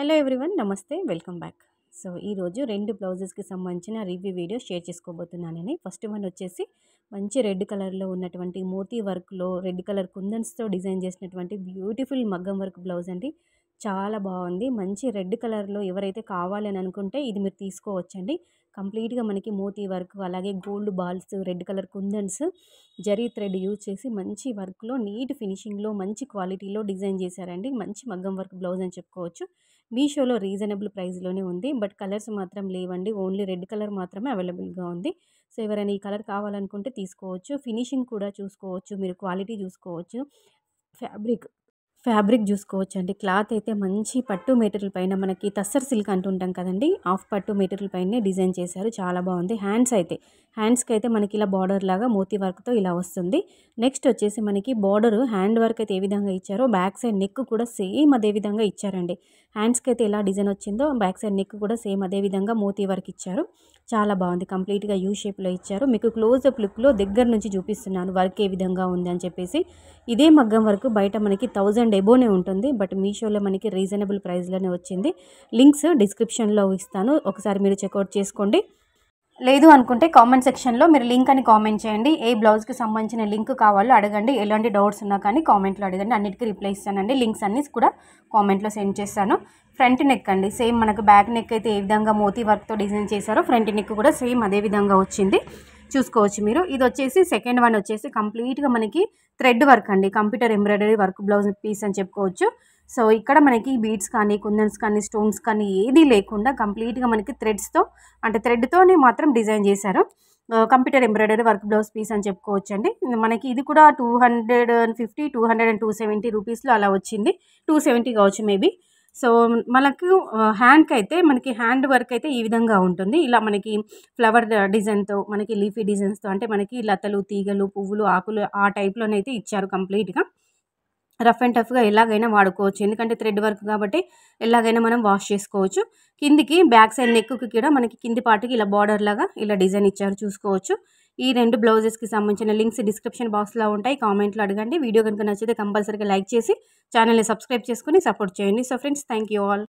Hello everyone నమస్తే welcome back. So ఈరోజు రెండు బ్లౌజెస్కి సంబంధించిన రివ్యూ వీడియో షేర్ చేసుకోబోతున్నానని. ఫస్ట్ వన్ వచ్చేసి మంచి రెడ్ కలర్లో ఉన్నటువంటి మోతీ వర్క్లో రెడ్ కలర్ కుందన్స్తో డిజైన్ చేసినటువంటి బ్యూటిఫుల్ మగ్గం వర్క్ బ్లౌజ్ అండి. చాలా బాగుంది. మంచి రెడ్ కలర్లో ఎవరైతే కావాలని అనుకుంటే ఇది మీరు తీసుకోవచ్చండి. కంప్లీట్గా మనకి మోతీ వర్క్, అలాగే గోల్డ్ బాల్స్, రెడ్ కలర్ కుందన్స్, జరీ థ్రెడ్ యూజ్ చేసి మంచి వర్క్లో నీట్ ఫినిషింగ్లో మంచి క్వాలిటీలో డిజైన్ చేశారండి. మంచి మగ్గం వర్క్ బ్లౌజ్ అని చెప్పుకోవచ్చు. మీషోలో రీజనబుల్ ప్రైస్లోనే ఉంది. బట్ కలర్స్ మాత్రం లేవండి. ఓన్లీ రెడ్ కలర్ మాత్రమే అవైలబుల్గా ఉంది. సో ఎవరైనా ఈ కలర్ కావాలనుకుంటే తీసుకోవచ్చు. ఫినిషింగ్ కూడా చూసుకోవచ్చు, మీరు క్వాలిటీ చూసుకోవచ్చు, ఫ్యాబ్రిక్ చూసుకోవచ్చండి. క్లాత్ అయితే మంచి పట్టు మెటీరియల్ పైన మనకి టస్సర్ సిల్క్ అంటుంటాం కదండి, హాఫ్ పట్టు మెటీరియల్ పైనే డిజైన్ చేశారు. చాలా బాగుంది. హ్యాండ్స్కి అయితే మనకి ఇలా బార్డర్ లాగా మోతీ వర్క్తో ఇలా వస్తుంది. నెక్స్ట్ వచ్చేసి మనకి బార్డర్ హ్యాండ్ వర్క్ అయితే ఏ విధంగా ఇచ్చారో బ్యాక్ సైడ్ నెక్ కూడా సేమ్ అదే విధంగా ఇచ్చారండి. హ్యాండ్స్కి అయితే ఎలా డిజైన్ వచ్చిందో బ్యాక్ సైడ్ నెక్ కూడా సేమ్ అదే విధంగా మోతీ వర్క్ ఇచ్చారు. చాలా బాగుంది. కంప్లీట్గా యూ షేప్లో ఇచ్చారు. మీకు క్లోజ్అప్ లుక్లో దగ్గర నుంచి చూపిస్తున్నాను వర్క్ ఏ విధంగా ఉంది అని చెప్పేసి. ఇదే మగ్గం వర్క్ బయట మనకి 1000 ఎబోనే ఉంటుంది. బట్ మీషోలో మనకి రీజనబుల్ ప్రైస్లోనే వచ్చింది. లింక్స్ డిస్క్రిప్షన్లో ఇస్తాను, ఒకసారి మీరు చెక్అవుట్ చేసుకోండి. లేదు అనుకుంటే కామెంట్ సెక్షన్లో మీరు లింక్ అని కామెంట్ చేయండి. ఏ బ్లౌజ్కి సంబంధించిన లింక్ కావాలో అడగండి. ఎలాంటి డౌట్స్ ఉన్నా కానీ కామెంట్లో అడగండి, అన్నిటికీ రిప్లై ఇస్తానండి. లింక్స్ అన్నీ కూడా కామెంట్లో సెండ్ చేస్తాను. ఫ్రంట్ నెక్ అండి, సేమ్ మనకు బ్యాక్ నెక్ అయితే ఏ విధంగా మోతీ వర్క్తో డిజైన్ చేశారో ఫ్రంట్ నెక్ కూడా సేమ్ అదే విధంగా వచ్చింది. చూసుకోవచ్చు మీరు. ఇది వచ్చేసి సెకండ్ వన్ వచ్చేసి కంప్లీట్గా మనకి థ్రెడ్ వర్క్ అండి, computer embroidery work blouse piece అని చెప్పుకోవచ్చు. సో ఇక్కడ మనకి బీడ్స్ కానీ, కుందన్స్ కానీ, స్టోన్స్ కానీ ఏదీ లేకుండా కంప్లీట్గా మనకి థ్రెడ్తోనే మాత్రం డిజైన్ చేశారు. Computer embroidery work blouse piece అని చెప్పుకోవచ్చు అండి. మనకి ఇది కూడా 250, 200 and 270 రూపీస్లో అలా వచ్చింది. 270 కావచ్చు మేబీ. సో మనకు హ్యాండ్కి అయితే మనకి హ్యాండ్ వర్క్ అయితే ఈ విధంగా ఉంటుంది. ఇలా మనకి ఫ్లవర్ డిజైన్తో, మనకి లీఫీ డిజైన్స్తో, అంటే మనకి లతలు, తీగలు, పువ్వులు, ఆకులు ఆ టైప్లోనైతే ఇచ్చారు. కంప్లీట్గా రఫ్ అండ్ టఫ్గా ఎలాగైనా వాడుకోవచ్చు, ఎందుకంటే థ్రెడ్ వర్క్ కాబట్టి ఎలాగైనా మనం వాష్ చేసుకోవచ్చు. కిందికి బ్యాక్ సైడ్ నెక్కి కూడా మనకి కింది పార్ట్కి ఇలా బార్డర్ లాగా ఇలా డిజైన్ ఇచ్చారు. చూసుకోవచ్చు. ఈ రెండు బ్లౌజెస్కి సంబంధించిన లింక్స్ డిస్క్రిప్షన్ బాక్స్లో ఉంటాయి, కామెంట్లో అడగండి. వీడియో కనుక నచ్చితే కంపల్సరీగా లైక్ చేసి ఛానల్ని సబ్స్క్రైబ్ చేసుకుని సపోర్ట్ చేయండి. So friends, thank you all.